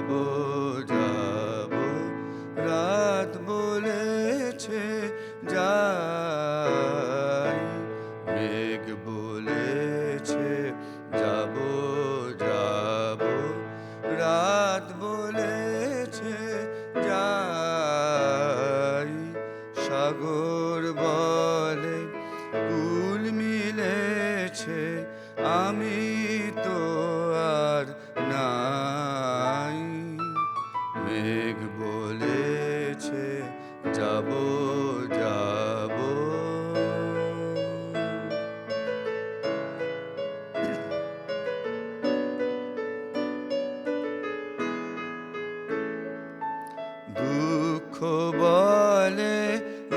যাব রাত বলেছে যাই, মেঘ বলেছে যাব রাত বলেছে যাই, সাগর বলে কুল মিলেছে আমি তো আর নাই, মেঘ বলেছে যাব দুঃখ বলে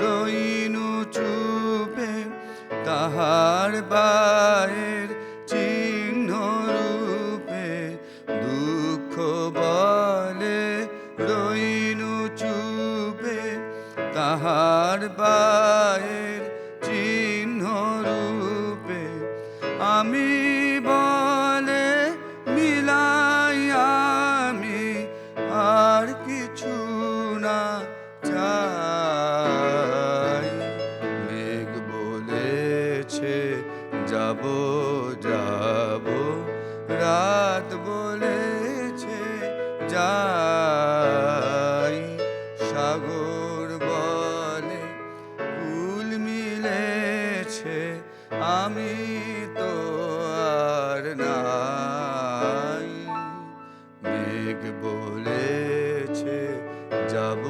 রইনু চুপে তাহার পায়ের চিহ্ন রূপে, দুঃখ বলে রইনু চুপে তাহার পায়ের চিহ্ন রূপে, আমি বলে মিলাই আমি আর কিছু না চাই, মেঘ বলেছে যাব রাত বলেছে যাই, সাগর বলে কুল মিলেছে আমি তো আর নাই, মেঘ বলেছে যাব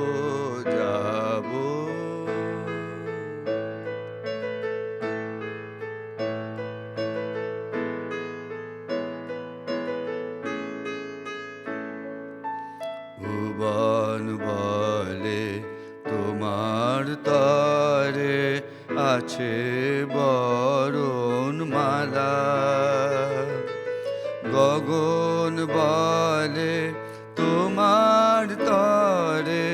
ভুবন বলে তোমার তরে আছে বরণ মালা, গগন বলে তোমার তরে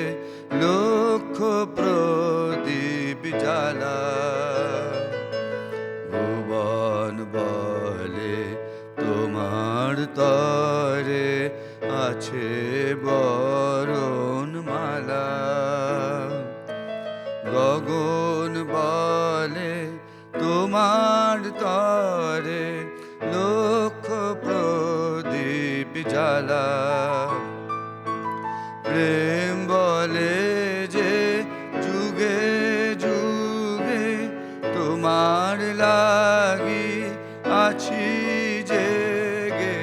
লক্ষ প্রদীপ জ্বালা, ভুবন বলে তোমার তরে আছে বরণ মালা, গগন বলে তোমার তরে লক্ষ প্রদীপ জ্বালা, প্রেম বলে যে যুগে যুগে তোমার লাগি আছি জেগে,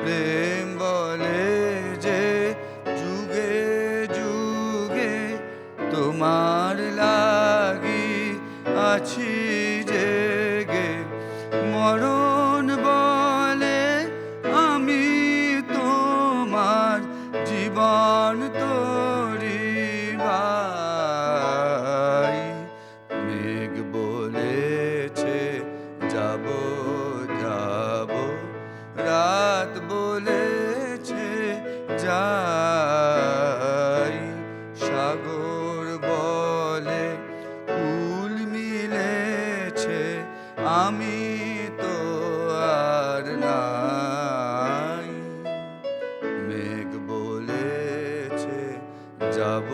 প্রেম বলে যে যুগে যুগে তোমার লাগি আছি জেগে, মরণ বলে আমি তোমার জীবন তোরি ভাই, মেঘ বলেছে যাব রাত বলেছে যাই, সাগর বলে কুল মিলেছে আমি তো আর নাই, মেঘ বলেছে যাব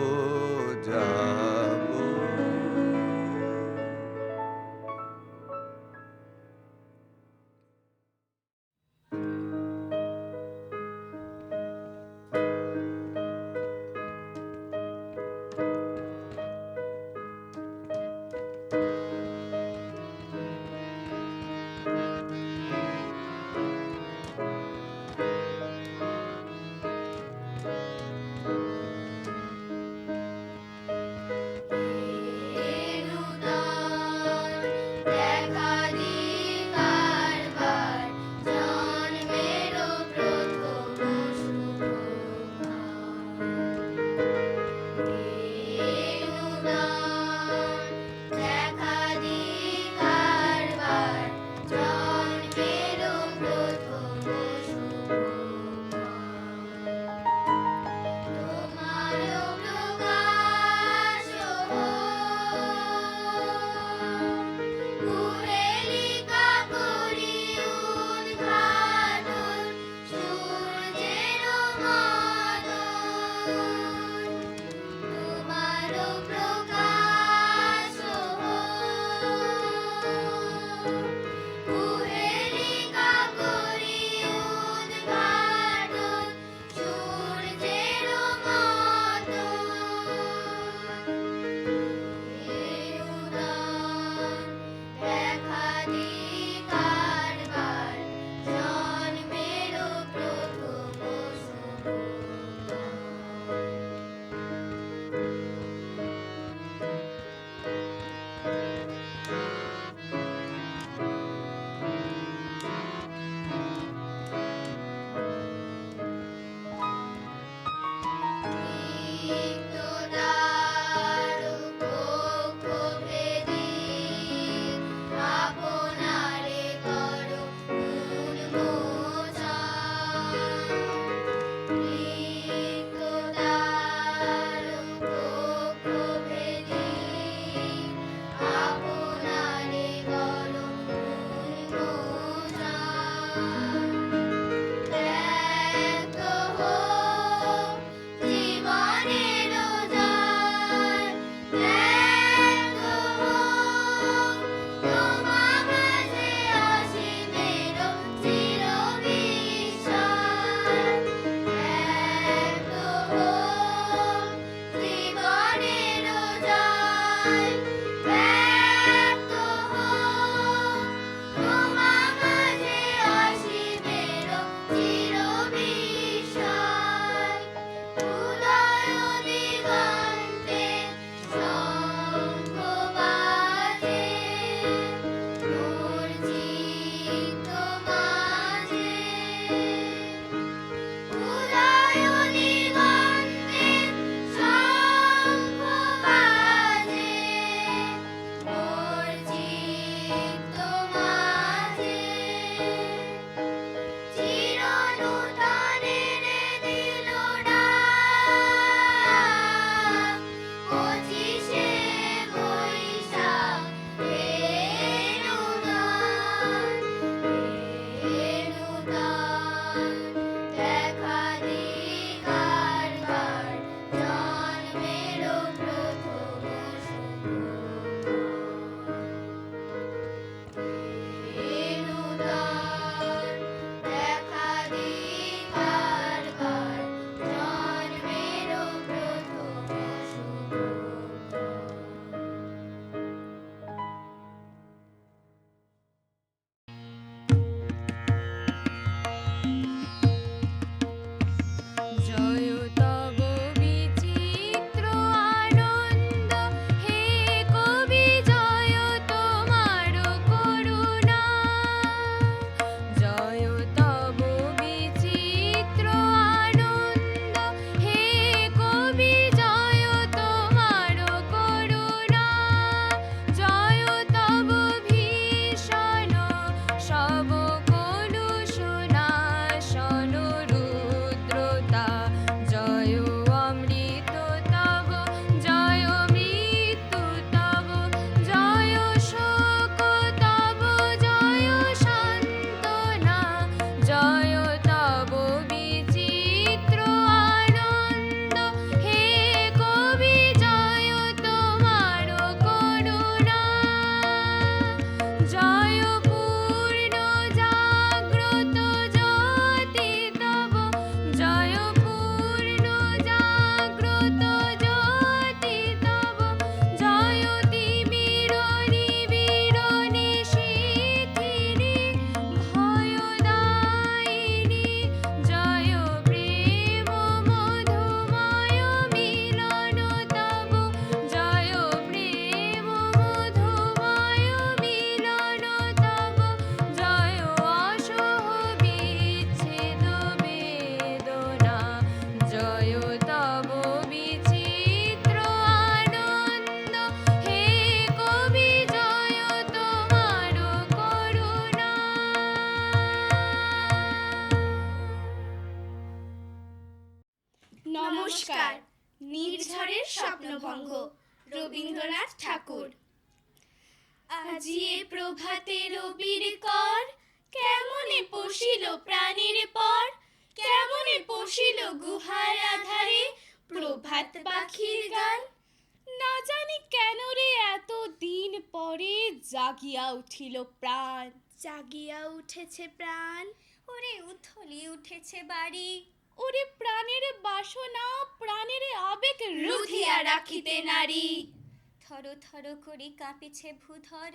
নমস্কার। নির্ঝরের স্বপ্নভঙ্গ, রবীন্দ্রনাথ ঠাকুর। আজি এ প্রভাতে রবির কর, কেমনে পশিল প্রাণের পর, কেমনে পশিল গুহার আধারে প্রভাত পাখির গান। না জানি কেন রে এত দিন পরে জাগিয়া উঠিল প্রাণ, জাগিয়া উঠেছে প্রাণ। ওরে উথলি উঠেছে বাড়ি, ওরে প্রাণের বাসনা, প্রাণের আবেগ রুধিয়া রাখিতে নারী। থর থর করে কাঁপিছে ভূধর,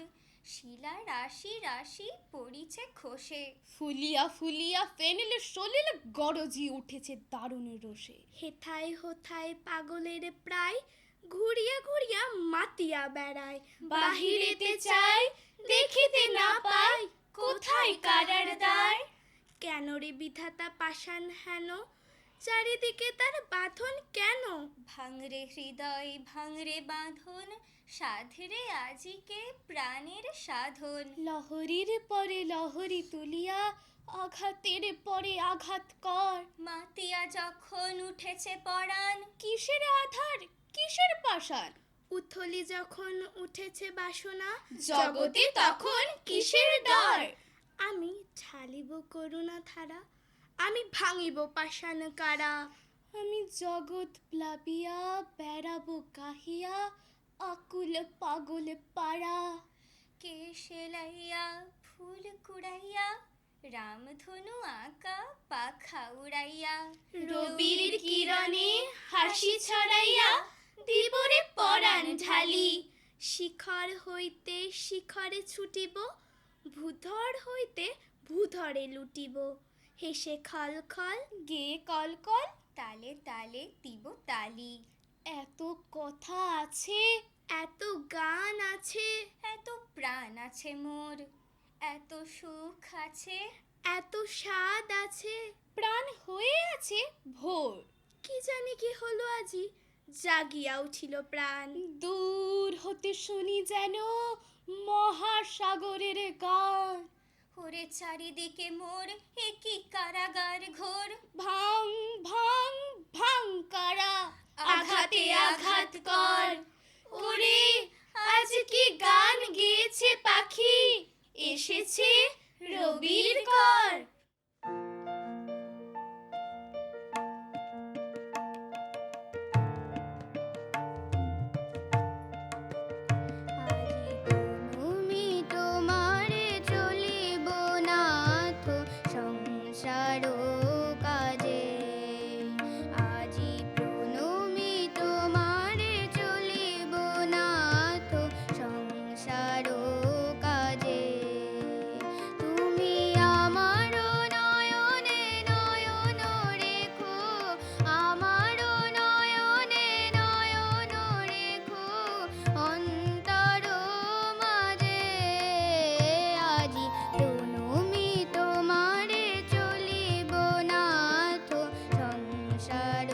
শিলা রাশি রাশি পড়িছে খসে। ফুলিয়া ফুলিয়া ফেনিল সলিল গরজি উঠেছে দারুণ রোষে। হেথায় হোথায় পাগলের প্রায় ঘুরিয়া ঘুরিয়া মাতিয়া বেড়ায়। বাহিরেতে চাই দেখিতে না পাই কোথায় কারার দ্বার। কেন রে বিধাতা পাষাণ হেন, চারিদিকে তার বাঁধন কেন? ভাঙরে হৃদয় ভাঙরে বাঁধন, সাধরে আজিকে প্রাণের সাধন। লহরীর পরে লহরী তুলিয়া আঘাতের পরে আঘাত কর। মাতিয়া যখন উঠেছে পরাণ, কিসের আধার কিসের পাষাণ। উথলি যখন উঠেছে বাসনা, জগতে তখন কিসের ডর। আমি ঢালিব করুণা ধারা, আমি ভাঙিব পাষাণ কারা। আমি জগৎ প্লাবিয়া বেড়াবো গাহিয়া আকুল পাগল পাড়া। কে সেলাইয়া ফুল কুড়াইয়া, রামধনু আঁকা পাখা উড়াইয়া। রবির কিরণে হাসি ছড়াইয়া দিবরে পরাণ ঢালি। শিখর হইতে শিখরে ছুটিব, ভূধর হইতে ভূধরে লুটিব। হেসে খল খল গে কল কল তালে তালে দিব তালি। এত কথা আছে এত গান আছে, এত প্রাণ আছে মোর, এত সুখ আছে। এত স্বাদ আছে। প্রাণ হয়ে আছে ভোর। কি জানি কি হলো আজি, জাগিয়া উঠিল প্রাণ। দূর হতে শুনি যেন মহাসাগরের গান। ওরে চারিদিকে মোর একই কারাগার ঘোর। ভাং ভাং ভাং কারা আঘাতে আঘাত কর। ওরে আজ কি গান গেয়েছে পাখি, এসেছে রবির কর। তুমি তোমারে চলিব নাথ সংসার কাজে। আজি প্রণমি তোমারে চলিব নাথ সংসার কাজে। তুমি আমার নয়নে নয়ন রেখো, আমার নয়নে নয়ন রেখো অন্তর মাঝে। আজি প্রণমি তোমারে চলিব নাথ সংসার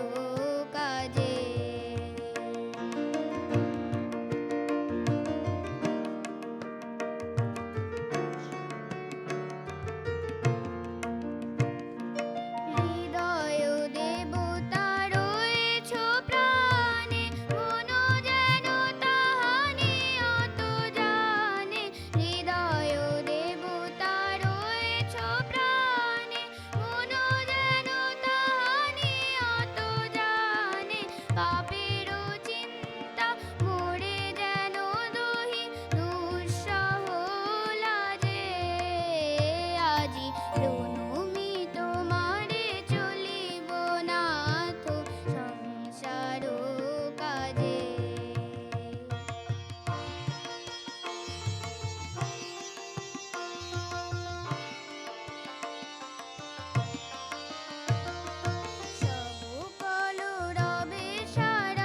কাজে। হৃদয় দেবতা রয়েছ প্রাণে, মন যেন তাহানি অত জানে। হৃদয় দেবতা রয়েছ প্রাণে, মন যেন তাহানি অত জানে। পাপের চিন্তা মোরে যেন দহি দুঃসহ লাজে। আজি প্রণমি তোমারে চলিব নাথ সংসার কাজে। সব কলরবে সারা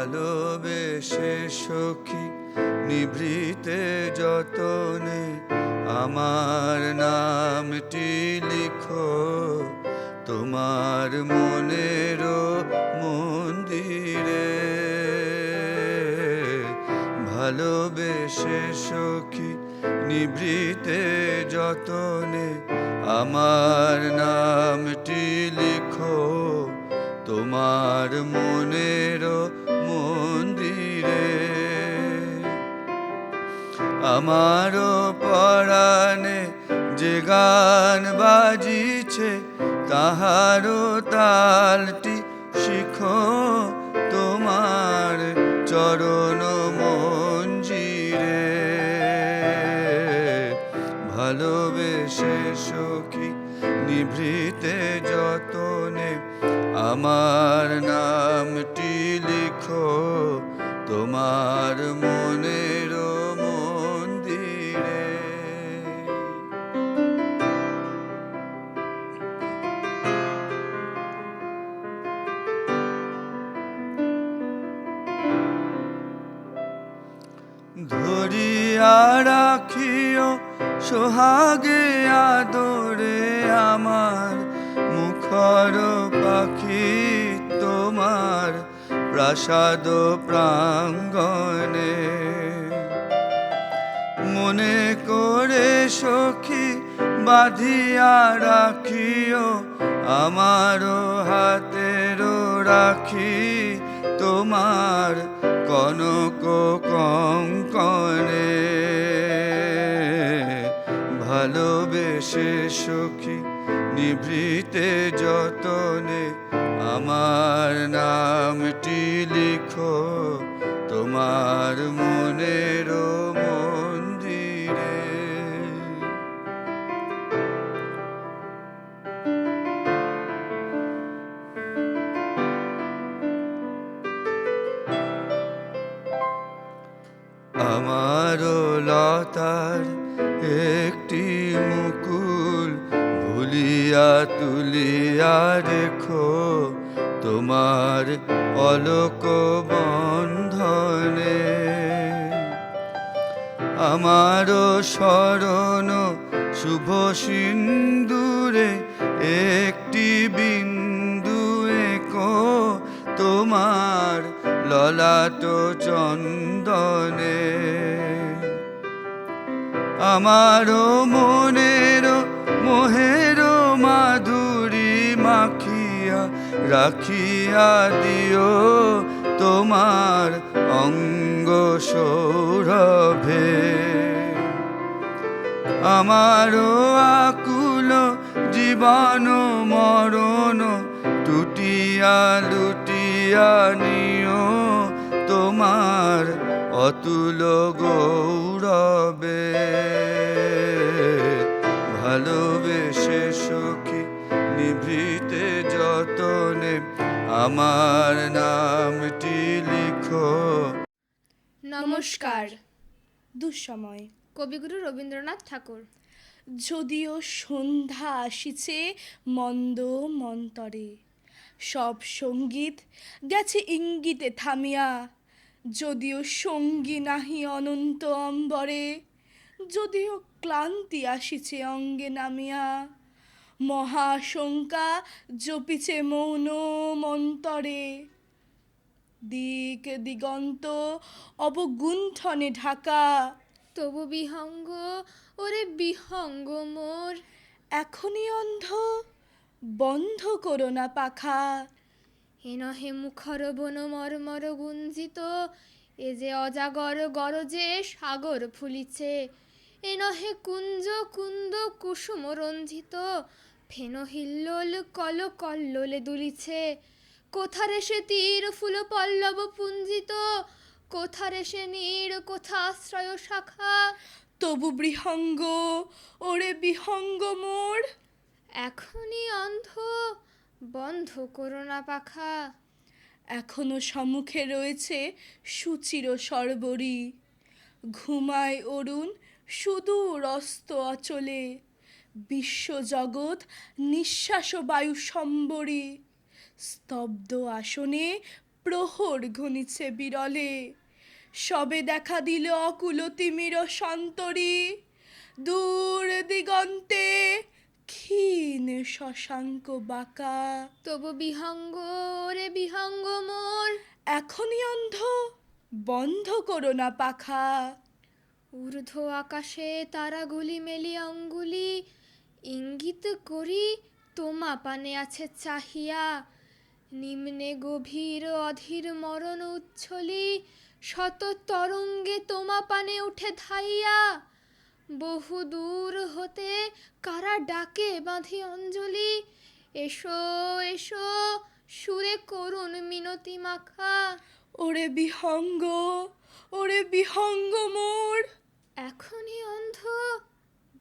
ভালোবেসে সখী নিভৃতে যতনে আমার নামটি লিখো তোমার মনের মন্দিরে। ভালোবেসে সখী নিভৃতে যতনে আমার নামটি লিখো তোমার মনের মন্দিরে। আমারও পরাণে যে গান বাজিছে তাহারও তালটি শিখো তোমার চরণ মঞ্জিরে। ভালোবেসে সখী নিভৃতে যতনে আমার নামটি লিখো তোমার মনের মন্দিরে। ধরিয়া রাখিও সোহাগে আদরে আমার মুখর পাখি তোমার প্রাসাদ প্রাঙ্গণে। মনে করে সখী বাঁধিয়া রাখিও আমারও হাতেরও রাখি তোমার কনক কঙ্কণে। ভালোবেসে সখী নিভৃতে যতনে আমার নামটি লিখো তোমার মনের মন্দিরে। আমারও লতার একটি মুকুল ভুলিয়া তুলিয়া রেখো তোমার অলোক বন্ধনে। আমারও শরণ শুভ সিন্দুরে একটি বিন্দু এঁকো তোমার ললাট চন্দনে। আমারও মনের মোহের মাধুরী মাখিয়া রাখিয়া দিও তোমার অঙ্গ সৌরভে। আমারও আকুল জীবন মরণ টুটিয়া লুটিয়া নিও তোমার অতুল গৌরবে। ভালোবেসে সখী নিভৃতে যতনে আমার নামটি লিখো। নমস্কার। দুঃসময়। কবিগুরু রবীন্দ্রনাথ ঠাকুর। যদিও সন্ধ্যা আসিছে মন্দ মন্তরে, সব সঙ্গীত গেছে ইঙ্গিতে থামিয়া। যদিও সঙ্গী নাহি অনন্ত অম্বরে, যদিও ক্লান্তি আসিছে অঙ্গে নামিয়া। মহাশঙ্কা জপিছে মৌন মন্তরে, দিক দিগন্ত অবগুণ্ঠনে ঢাকা। তবু বিহঙ্গ ওরে বিহঙ্গ মোর, এখনই অন্ধ বন্ধ করো না পাখা। এ নহে মুখর বন মর্মর গুঞ্জিত, এ যে অজাগর গরজে সাগর ফুলিছে। এ নহে কুঞ্জ কুন্দ কুসুম রঞ্জিত, ফেন হিল্লোল কল কল্লোলে দুলিছে। কোথারে সে তীর ফুল পল্লব পুঞ্জিত, কোথারে সে নীড় কোথাশ্রয় শাখা। তবু বিহঙ্গ ওরে বিহঙ্গ মোর, এখনই অন্ধ বন্ধ করো না পাখা। এখনো সম্মুখে রয়েছে সুচির সরবরি। ঘুমায় অরুণ সুদূর অস্ত অচলে, বিশ্বজগৎ নিঃশ্বাস বায়ু সম্বরী। স্তব্ধ আসনে প্রহর ঘনিছে বিরলে, সবে দেখা দিল অকুল তিমির সন্তরী, দূর দিগন্তে ক্ষীণ শশাঙ্ক বাঁকা। তবু বিহঙ্গ রে বিহঙ্গ মোর, এখনই অন্ধ, বন্ধ করো না পাখা। ঊর্ধ্ব আকাশে তারাগুলি মেলি অঙ্গুলি, ইঙ্গিত করি তোমা পানে আছে চাহিয়া। নিম্নে গভীর অধীর মরণ উচ্ছলি, শত তরঙ্গে তোমা পানে উঠে ধাইয়া। বহু দূর হতে কারা ডাকে বাঁধি অঞ্জলি, এসো এসো সুরে করুণ মিনতি মাখা। ওরে বিহঙ্গ, ওরে বিহঙ্গ মোর, এখনই অন্ধ,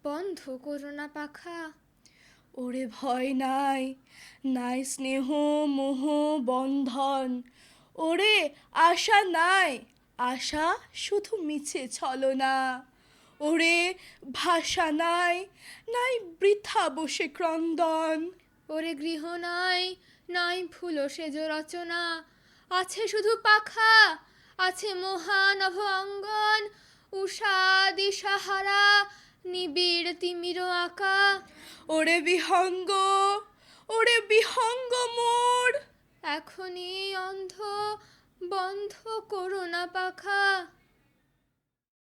বন্ধ করো না পাখা। ওরে ভয় নাই, নাই স্নেহ মোহ বন্ধন, ওরে আশা নাই, আশা শুধু মিছে ছলনা। ওরে ভাষা নাই, নাই বৃথা বসে ক্রন্দন। ওরে গৃহ নাই, নাই ফুল সেজ রচনা, আছে শুধু পাখা, আছে মহানভ অঙ্গন। উষা দিশাহারা নিবিড় তিমির আঁকা। ওরে বিহঙ্গ, ওরে বিহঙ্গ মোর, এখনই অন্ধ, বন্ধ করো না পাখা।